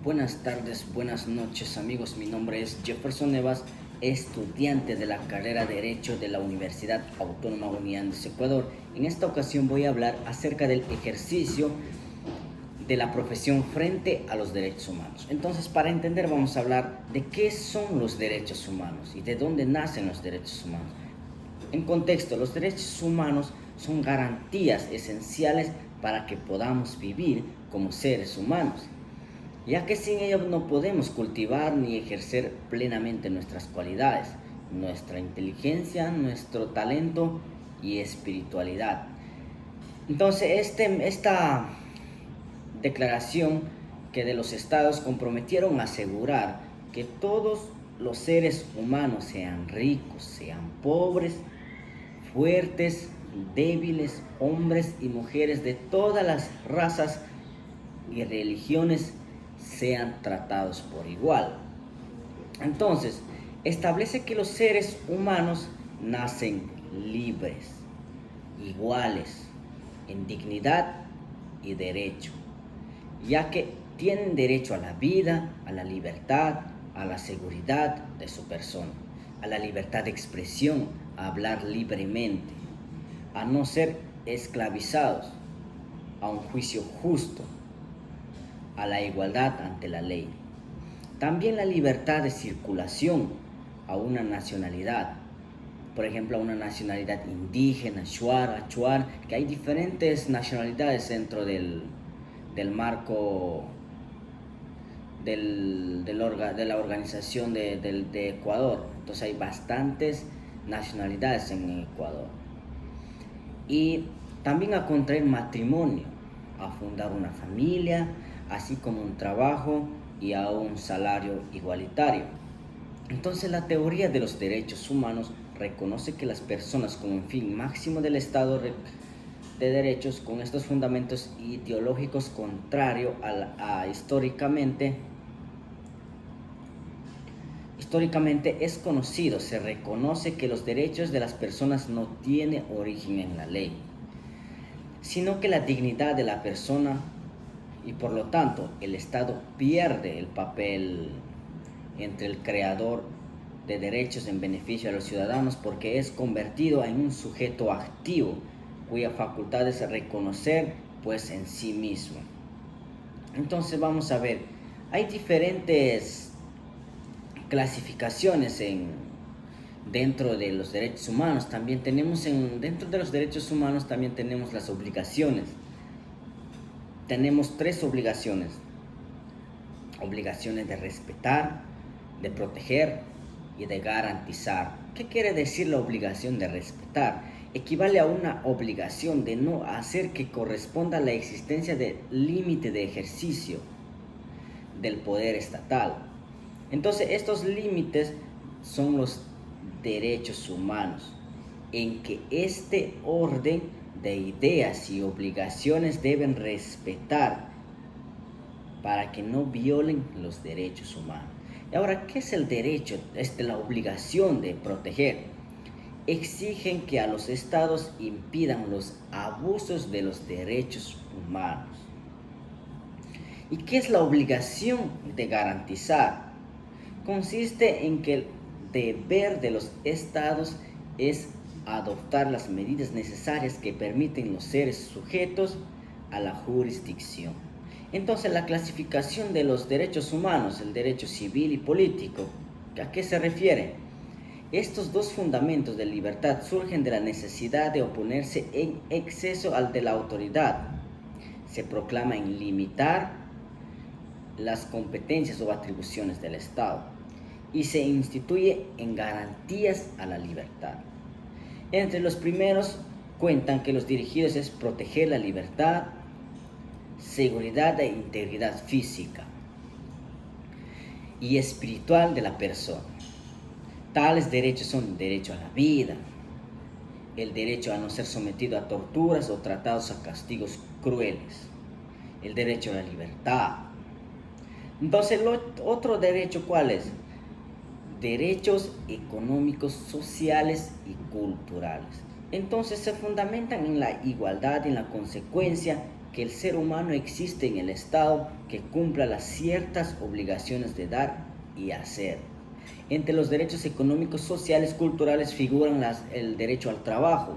Buenas tardes, buenas noches amigos, mi nombre es Jefferson Evas, estudiante de la carrera de Derecho de la Universidad Autónoma Unida Andes, Ecuador. En esta ocasión voy a hablar acerca del ejercicio de la profesión frente a los derechos humanos. Entonces, para entender vamos a hablar de qué son los derechos humanos y de dónde nacen los derechos humanos. En contexto, los derechos humanos son garantías esenciales para que podamos vivir como seres humanos, ya que sin ellos no podemos cultivar ni ejercer plenamente nuestras cualidades, nuestra inteligencia, nuestro talento y espiritualidad. Entonces, esta declaración que de los estados comprometieron a asegurar que todos los seres humanos, sean ricos, sean pobres, fuertes, débiles, hombres y mujeres de todas las razas y religiones, sean tratados por igual. Entonces, establece que los seres humanos nacen libres, iguales, en dignidad y derecho, ya que tienen derecho a la vida, a la libertad, a la seguridad de su persona, a la libertad de expresión, a hablar libremente, a no ser esclavizados, a un juicio justo, a la igualdad ante la ley. También la libertad de circulación a una nacionalidad, por ejemplo a una nacionalidad indígena, shuar, achuar, que hay diferentes nacionalidades dentro del marco de la organización de Ecuador. Entonces hay bastantes nacionalidades en Ecuador. Y también a contraer matrimonio, a fundar una familia, así como un trabajo y a un salario igualitario. Entonces la teoría de los derechos humanos reconoce que las personas como un fin máximo del Estado de derechos, con estos fundamentos ideológicos contrario a históricamente es conocido, se reconoce que los derechos de las personas no tienen origen en la ley, sino que la dignidad de la persona, y por lo tanto el Estado pierde el papel entre el creador de derechos en beneficio a los ciudadanos, porque es convertido en un sujeto activo cuya facultad es reconocer pues en sí mismo. Entonces vamos a ver, hay diferentes clasificaciones dentro de los derechos humanos. También tenemos dentro de los derechos humanos también tenemos las obligaciones. Tenemos tres obligaciones: obligaciones de respetar, de proteger y de garantizar. ¿Qué quiere decir la obligación de respetar? Equivale a una obligación de no hacer que corresponda a la existencia de límite de ejercicio del poder estatal. Entonces estos límites son los derechos humanos, en que este orden de ideas y obligaciones deben respetar para que no violen los derechos humanos. Y ahora, ¿qué es el derecho? La obligación de proteger. Exigen que a los estados impidan los abusos de los derechos humanos. ¿Y qué es la obligación de garantizar? Consiste en que el deber de los estados es adoptar las medidas necesarias que permiten los seres sujetos a la jurisdicción. Entonces, la clasificación de los derechos humanos, el derecho civil y político, ¿a qué se refiere? Estos dos fundamentos de libertad surgen de la necesidad de oponerse en exceso al de la autoridad. Se proclama en limitar las competencias o atribuciones del Estado y se instituye en garantías a la libertad. Entre los primeros cuentan que los dirigidos es proteger la libertad, seguridad e integridad física y espiritual de la persona. Tales derechos son el derecho a la vida, el derecho a no ser sometido a torturas o tratados a castigos crueles, el derecho a la libertad. Entonces, el otro derecho, ¿cuál es? Derechos económicos, sociales y culturales. Entonces se fundamentan en la igualdad y en la consecuencia que el ser humano existe en el Estado que cumpla las ciertas obligaciones de dar y hacer. Entre los derechos económicos, sociales, culturales figuran el derecho al trabajo,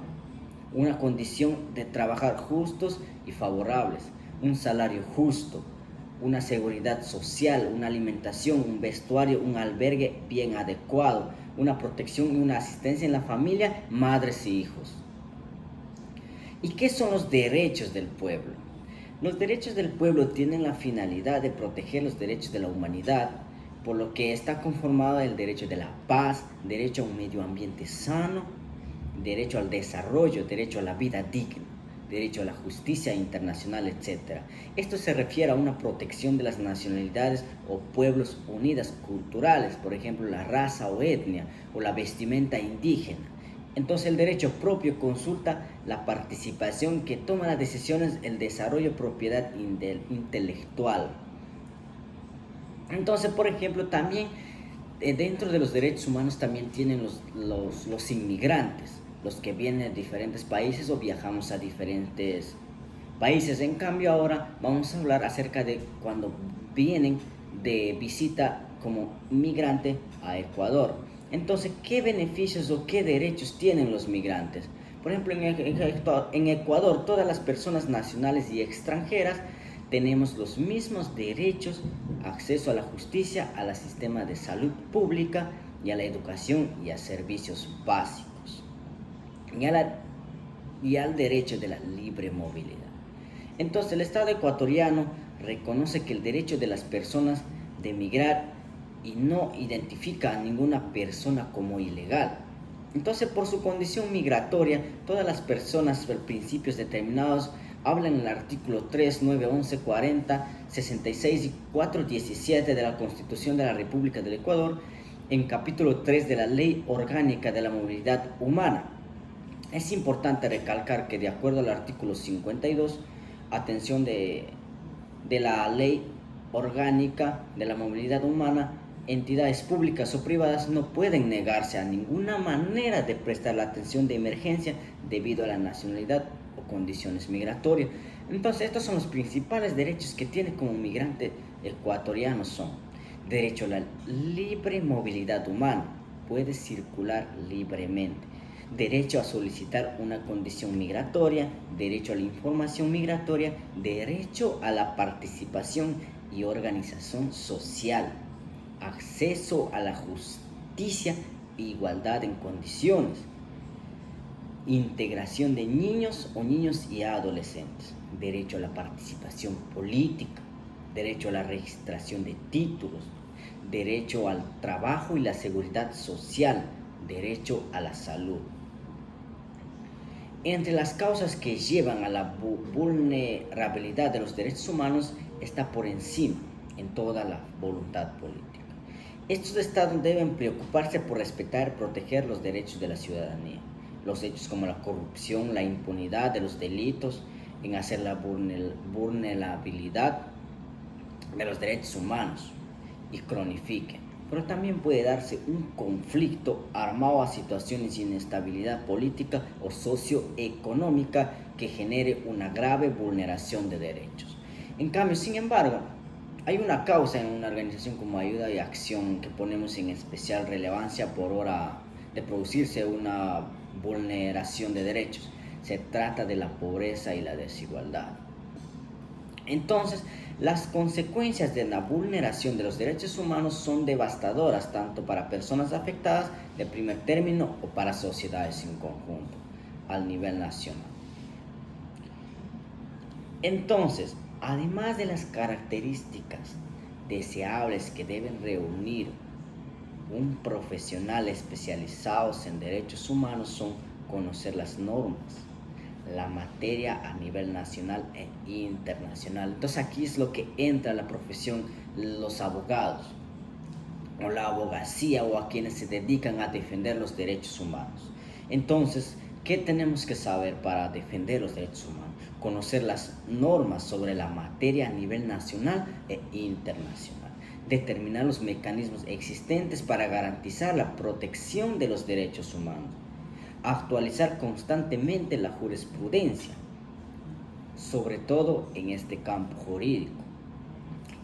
una condición de trabajar justos y favorables, un salario justo, una seguridad social, una alimentación, un vestuario, un albergue bien adecuado, una protección y una asistencia en la familia, madres y hijos. ¿Y qué son los derechos del pueblo? Los derechos del pueblo tienen la finalidad de proteger los derechos de la humanidad, por lo que está conformado el derecho de la paz, derecho a un medio ambiente sano, derecho al desarrollo, derecho a la vida digna, derecho a la justicia internacional, etc. Esto se refiere a una protección de las nacionalidades o pueblos unidas culturales, por ejemplo, la raza o etnia, o la vestimenta indígena. Entonces el derecho propio consulta la participación que toma las decisiones, el desarrollo, propiedad intelectual. Entonces, por ejemplo, también dentro de los derechos humanos también tienen los inmigrantes, los que vienen de diferentes países o viajamos a diferentes países. En cambio, ahora vamos a hablar acerca de cuando vienen de visita como migrante a Ecuador. Entonces, ¿qué beneficios o qué derechos tienen los migrantes? Por ejemplo, en Ecuador, todas las personas nacionales y extranjeras tenemos los mismos derechos: acceso a la justicia, al sistema de salud pública y a la educación y a servicios básicos, y al derecho de la libre movilidad. Entonces, el Estado ecuatoriano reconoce que el derecho de las personas de migrar y no identifica a ninguna persona como ilegal. Entonces, por su condición migratoria, todas las personas por principios determinados hablan en el artículo 3, 9, 11, 40, 66 y 417 de la Constitución de la República del Ecuador, en capítulo 3 de la Ley Orgánica de la Movilidad Humana. Es importante recalcar que de acuerdo al artículo 52, atención de la Ley Orgánica de la Movilidad Humana, entidades públicas o privadas no pueden negarse a ninguna manera de prestar la atención de emergencia debido a la nacionalidad o condiciones migratorias. Entonces, estos son los principales derechos que tiene como migrante ecuatoriano: son derecho a la libre movilidad humana, puede circular libremente; derecho a solicitar una condición migratoria; derecho a la información migratoria; derecho a la participación y organización social; acceso a la justicia e igualdad en condiciones; integración de niños y adolescentes; derecho a la participación política; derecho a la registración de títulos; derecho al trabajo y la seguridad social; derecho a la salud. Entre las causas que llevan a la vulnerabilidad de los derechos humanos está por encima en toda la voluntad política. Estos estados deben preocuparse por respetar y proteger los derechos de la ciudadanía. Los hechos como la corrupción, la impunidad de los delitos, en hacer la vulnerabilidad de los derechos humanos y cronifiquen. Pero también puede darse un conflicto armado a situaciones de inestabilidad política o socioeconómica que genere una grave vulneración de derechos. En cambio, sin embargo, hay una causa en una organización como Ayuda y Acción que ponemos en especial relevancia por hora de producirse una vulneración de derechos. Se trata de la pobreza y la desigualdad. Entonces, las consecuencias de la vulneración de los derechos humanos son devastadoras tanto para personas afectadas de primer término o para sociedades en conjunto, al nivel nacional. Entonces, además de las características deseables que deben reunir un profesional especializado en derechos humanos, son conocer las normas, la materia a nivel nacional e internacional. Entonces aquí es lo que entra la profesión, los abogados o la abogacía, o a quienes se dedican a defender los derechos humanos. Entonces, ¿qué tenemos que saber para defender los derechos humanos? Conocer las normas sobre la materia a nivel nacional e internacional. Determinar los mecanismos existentes para garantizar la protección de los derechos humanos. Actualizar constantemente la jurisprudencia sobre todo en este campo jurídico.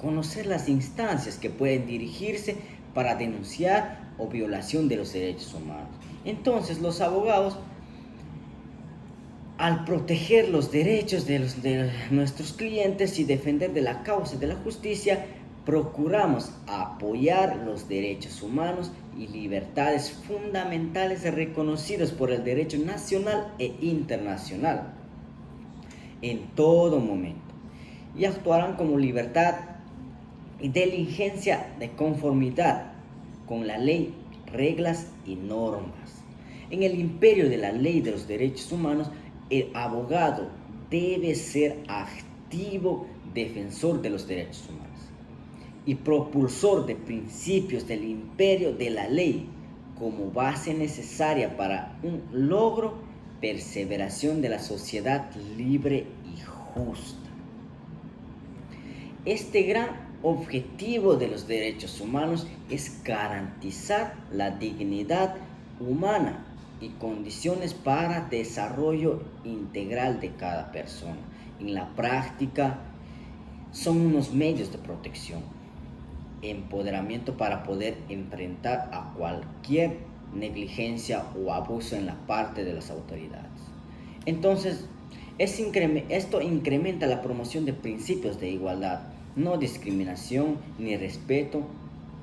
Conocer las instancias que pueden dirigirse para denunciar o violación de los derechos humanos. Entonces, los abogados, al proteger los derechos de nuestros clientes y defender de la causa de la justicia, procuramos apoyar los derechos humanos y libertades fundamentales reconocidos por el derecho nacional e internacional en todo momento, y actuarán como libertad y diligencia de conformidad con la ley, reglas y normas. En el imperio de la ley de los derechos humanos, el abogado debe ser activo defensor de los derechos humanos y propulsor de principios del imperio de la ley como base necesaria para un logro, perseveración de la sociedad libre y justa. Este gran objetivo de los derechos humanos es garantizar la dignidad humana y condiciones para desarrollo integral de cada persona. En la práctica, son unos medios de protección, empoderamiento para poder enfrentar a cualquier negligencia o abuso en la parte de las autoridades. Entonces, esto incrementa la promoción de principios de igualdad, no discriminación ni respeto,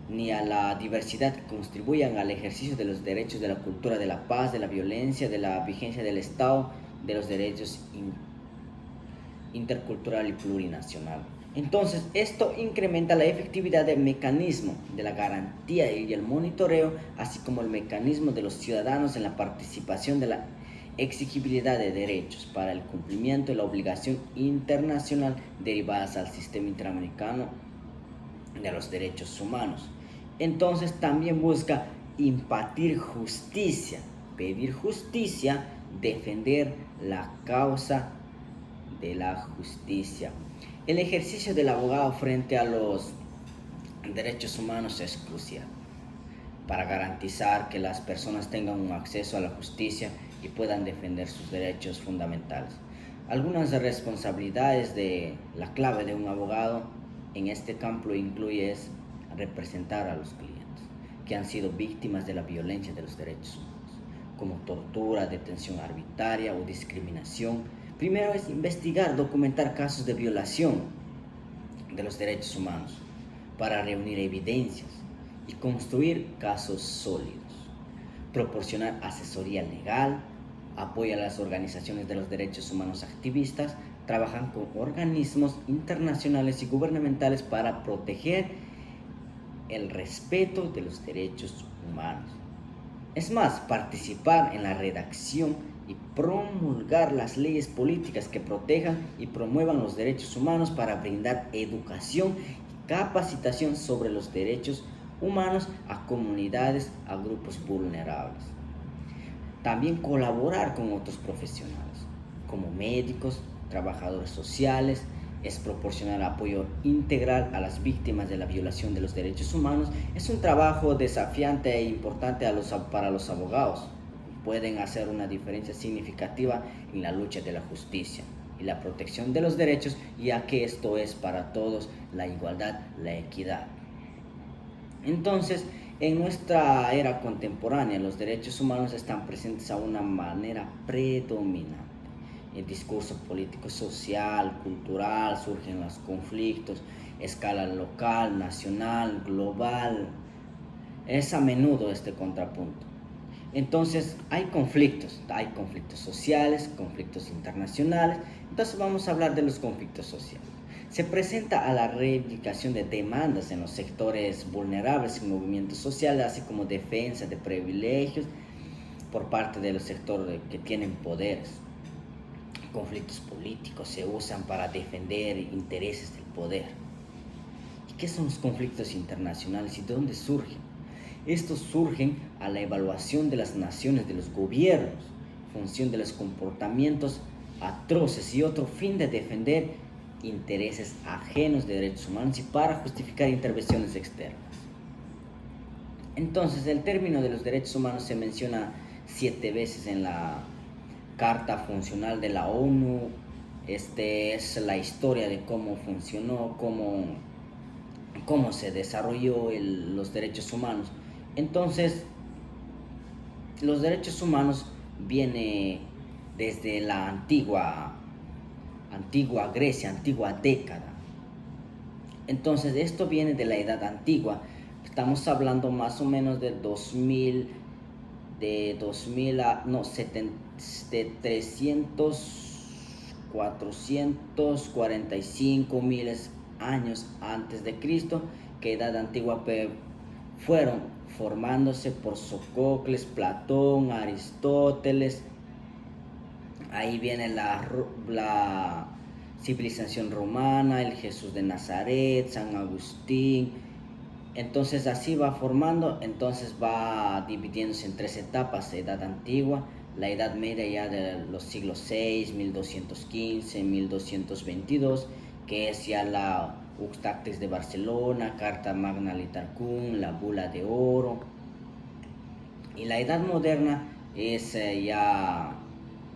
ni a la diversidad que contribuyan al ejercicio de los derechos de la cultura de la paz, de la violencia, de la vigencia del Estado, de los derechos intercultural y plurinacional. Entonces, esto incrementa la efectividad del mecanismo de la garantía y el monitoreo, así como el mecanismo de los ciudadanos en la participación de la exigibilidad de derechos para el cumplimiento de la obligación internacional derivadas al sistema interamericano de los derechos humanos. Entonces, también busca impartir justicia, pedir justicia, defender la causa de la justicia. El ejercicio del abogado frente a los derechos humanos es crucial para garantizar que las personas tengan un acceso a la justicia y puedan defender sus derechos fundamentales. Algunas responsabilidades de la clave de un abogado en este campo incluye representar a los clientes que han sido víctimas de la violencia de los derechos humanos, como tortura, detención arbitraria o discriminación. Primero es investigar, documentar casos de violación de los derechos humanos para reunir evidencias y construir casos sólidos. Proporcionar asesoría legal, apoyo a las organizaciones de los derechos humanos activistas, trabajan con organismos internacionales y gubernamentales para proteger el respeto de los derechos humanos. Es más, participar en la redacción y promulgar las leyes políticas que protejan y promuevan los derechos humanos para brindar educación y capacitación sobre los derechos humanos a comunidades, a grupos vulnerables. También colaborar con otros profesionales, como médicos, trabajadores sociales, es proporcionar apoyo integral a las víctimas de la violación de los derechos humanos. Es un trabajo desafiante e importante para los abogados. Pueden hacer una diferencia significativa en la lucha de la justicia y la protección de los derechos, ya que esto es para todos la igualdad, la equidad. Entonces, en nuestra era contemporánea, los derechos humanos están presentes a una manera predominante. El discurso político, social, cultural, surgen los conflictos, escala local, nacional, global. Es a menudo este contrapunto. Entonces, hay conflictos sociales, conflictos internacionales. Entonces, vamos a hablar de los conflictos sociales. Se presenta a la reivindicación de demandas en los sectores vulnerables y movimientos sociales, así como defensa de privilegios por parte de los sectores que tienen poderes. Conflictos políticos se usan para defender intereses del poder. ¿Y qué son los conflictos internacionales y de dónde surgen? Estos surgen a la evaluación de las naciones, de los gobiernos, en función de los comportamientos atroces y otro fin de defender intereses ajenos de derechos humanos y para justificar intervenciones externas. Entonces, el término de los derechos humanos se menciona 7 veces en la Carta Funcional de la ONU Es la historia de cómo funcionó, cómo se desarrolló los derechos humanos. Entonces, los derechos humanos vienen desde la antigua Grecia, antigua década. Entonces, esto viene de la Edad Antigua. Estamos hablando más o menos de 2000, de 2000 a, no, de 300, 445 miles años antes de Cristo, que Edad Antigua fueron formándose por Sófocles, Platón, Aristóteles. Ahí viene la civilización romana, el Jesús de Nazaret, San Agustín. Entonces así va formando, entonces va dividiéndose en tres etapas: Edad Antigua, la Edad Media ya de los siglos 6, 1215, 1222, que es ya la Uxtactes de Barcelona, Carta Magna Litarcum, la Bula de Oro. Y la Edad Moderna es ya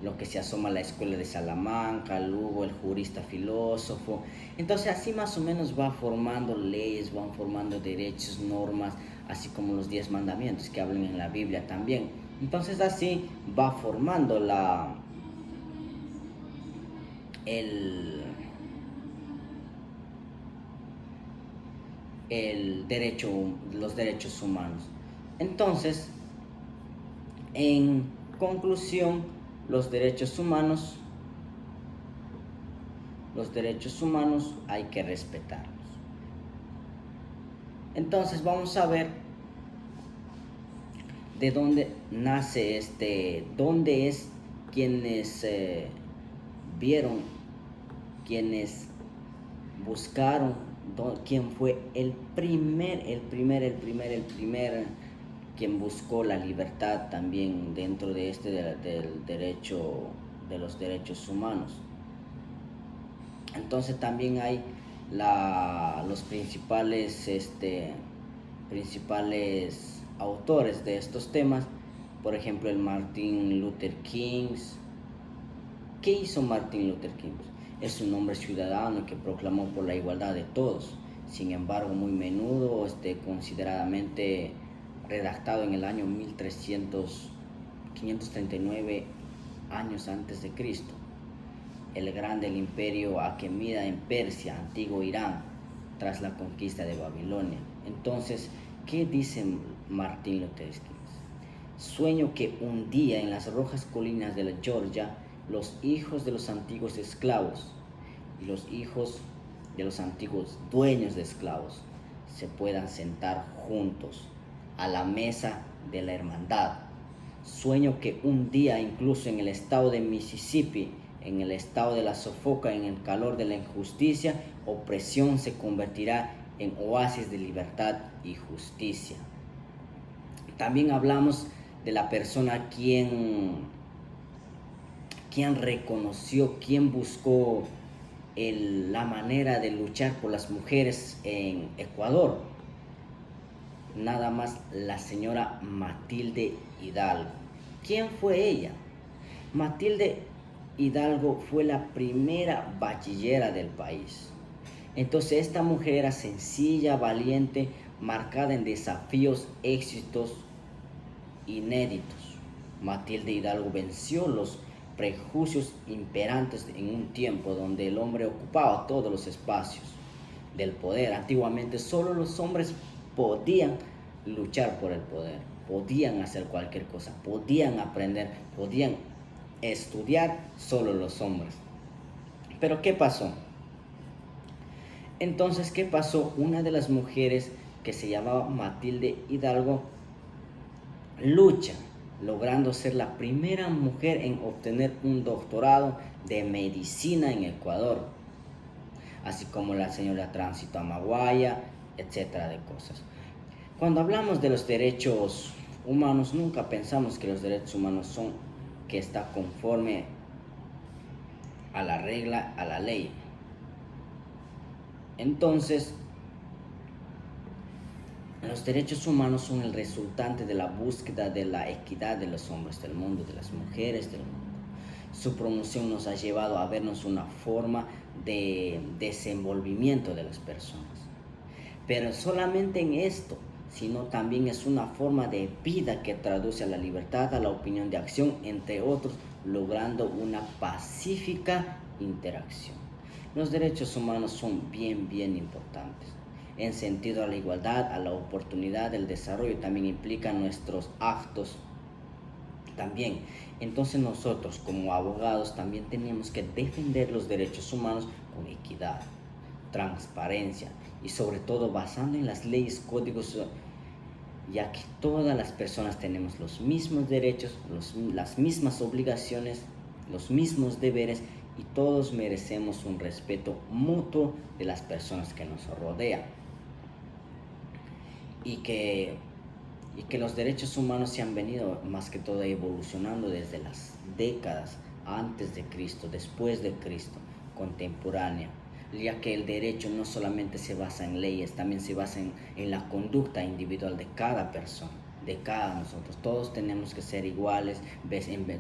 lo que se asoma a la escuela de Salamanca, Lugo, el jurista filósofo. Entonces así más o menos va formando leyes, van formando derechos, normas, así como los 10 mandamientos que hablan en la Biblia también. Entonces así va formando los derechos humanos. Entonces, en conclusión, los derechos humanos hay que respetarlos. Entonces vamos a ver de dónde nace dónde es quienes vieron, quienes buscaron, quién fue el primer quien buscó la libertad también dentro de del derecho, de los derechos humanos. Entonces también hay los principales autores de estos temas. Por ejemplo, el Martin Luther King. ¿Qué hizo Martin Luther King? Es un hombre ciudadano que proclamó por la igualdad de todos. Sin embargo, muy menudo, consideradamente redactado en el año 539 años antes de Cristo. El grande del imperio aquemida en Persia, antiguo Irán, tras la conquista de Babilonia. Entonces, ¿qué dice Martin Luther King? Sueño que un día en las rojas colinas de la Georgia, los hijos de los antiguos esclavos y los hijos de los antiguos dueños de esclavos se puedan sentar juntos a la mesa de la hermandad. Sueño que un día, incluso en el estado de Mississippi, en el estado de la sofoca, en el calor de la injusticia, opresión se convertirá en oasis de libertad y justicia. También hablamos de la persona quien reconoció, quien buscó la manera de luchar por las mujeres en Ecuador. Nada más la señora Matilde Hidalgo. ¿Quién fue ella? Matilde Hidalgo fue la primera bachillera del país. Entonces esta mujer era sencilla, valiente, marcada en desafíos, éxitos inéditos. Matilde Hidalgo venció los prejuicios imperantes en un tiempo donde el hombre ocupaba todos los espacios del poder. Antiguamente solo los hombres podían luchar por el poder, podían hacer cualquier cosa, podían aprender, podían estudiar, solo los hombres. Pero ¿qué pasó? Entonces, ¿qué pasó? Una de las mujeres, que se llamaba Matilde Hidalgo, lucha, logrando ser la primera mujer en obtener un doctorado de medicina en Ecuador, así como la señora Tránsito Amaguaya, etcétera de cosas. Cuando hablamos de los derechos humanos, nunca pensamos que los derechos humanos son que está conforme a la regla, a la ley. Entonces, los derechos humanos son el resultante de la búsqueda de la equidad de los hombres del mundo, de las mujeres del mundo. Su promoción nos ha llevado a vernos una forma de desenvolvimiento de las personas. Pero solamente en esto, sino también es una forma de vida que traduce a la libertad, a la opinión de acción, entre otros, logrando una pacífica interacción. Los derechos humanos son bien importantes. En sentido a la igualdad, a la oportunidad, el desarrollo, también implican nuestros actos también. Entonces nosotros como abogados también tenemos que defender los derechos humanos con equidad, transparencia y sobre todo basando en las leyes, códigos, ya que todas las personas tenemos los mismos derechos, las mismas obligaciones, los mismos deberes y todos merecemos un respeto mutuo de las personas que nos rodean. Y que los derechos humanos se han venido más que todo evolucionando desde las décadas antes de Cristo, después de Cristo, contemporánea, ya que el derecho no solamente se basa en leyes, también se basa en la conducta individual de cada persona, de cada nosotros. Todos tenemos que ser iguales,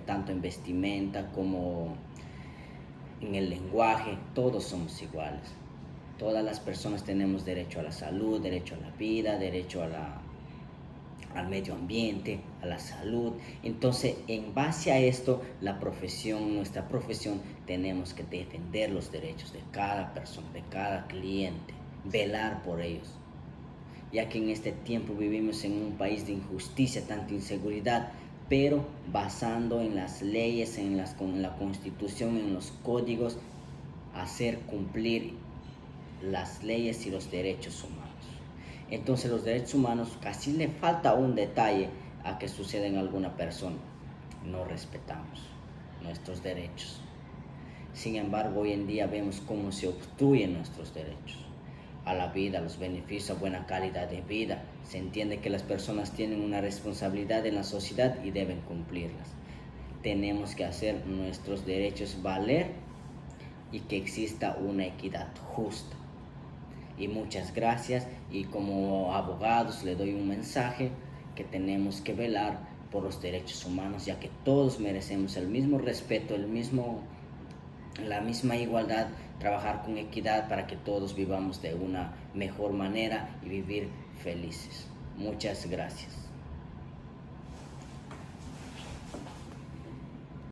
tanto en vestimenta como en el lenguaje, todos somos iguales. Todas las personas tenemos derecho a la salud, derecho a la vida, derecho al medio ambiente, a la salud. Entonces, en base a esto, nuestra profesión, tenemos que defender los derechos de cada persona, de cada cliente, velar por ellos. Ya que en este tiempo vivimos en un país de injusticia, tanta inseguridad, pero basando en las leyes, en la Constitución, en los códigos, hacer cumplir las leyes y los derechos humanos. Entonces los derechos humanos casi le falta un detalle a que suceda en alguna persona. No respetamos nuestros derechos. Sin embargo, hoy en día vemos cómo se obstruyen nuestros derechos a la vida, a los beneficios, a buena calidad de vida. Se entiende que las personas tienen una responsabilidad en la sociedad y deben cumplirlas. Tenemos que hacer nuestros derechos valer y que exista una equidad justa. Y muchas gracias, y como abogados le doy un mensaje que tenemos que velar por los derechos humanos, ya que todos merecemos el mismo respeto, la misma igualdad, trabajar con equidad para que todos vivamos de una mejor manera y vivir felices. Muchas gracias.